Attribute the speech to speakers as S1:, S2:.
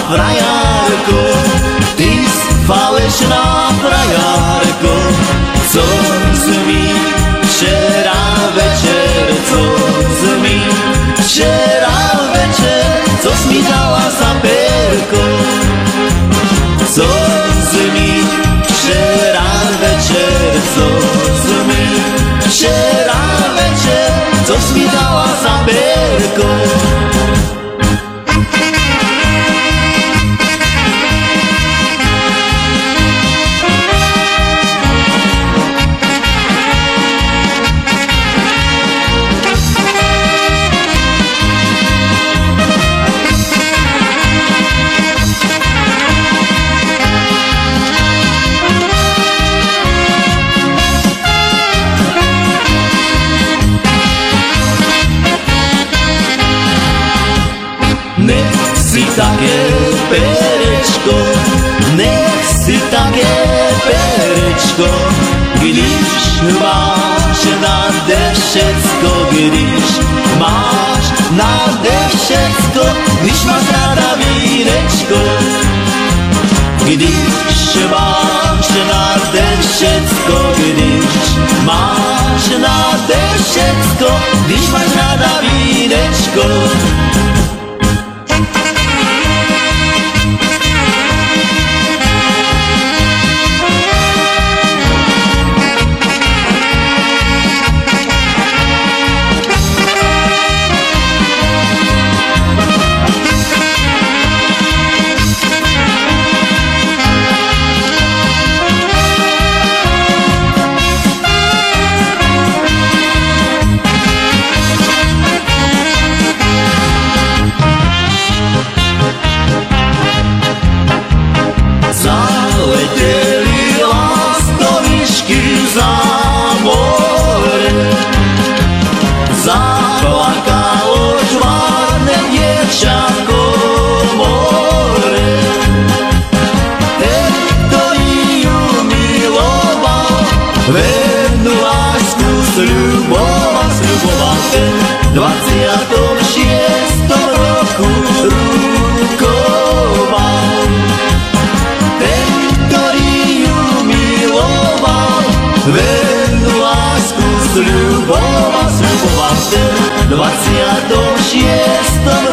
S1: frajarko, ty falešná frajarko, co zmi včera večer, co zmi včera večer, co mi dala za perko, co zmi včera večer, co zmi včera večer, co mi dala za perko. Nech si také perečko, nech si také perečko, když máš nade všecko, když máš nade všecko, když máš ráda vínečko, když máš nade všecko, když máš nade všecko, když máš ráda vínečko. Zaletěli lastovičky za more, zaplakalo žvárne dievčatko more. Ten, ktorý ju miloval, vernú lásku sľuboval, sľuboval ten v 26. roku rukoval. Vernú lásku sľuboval ten v 26.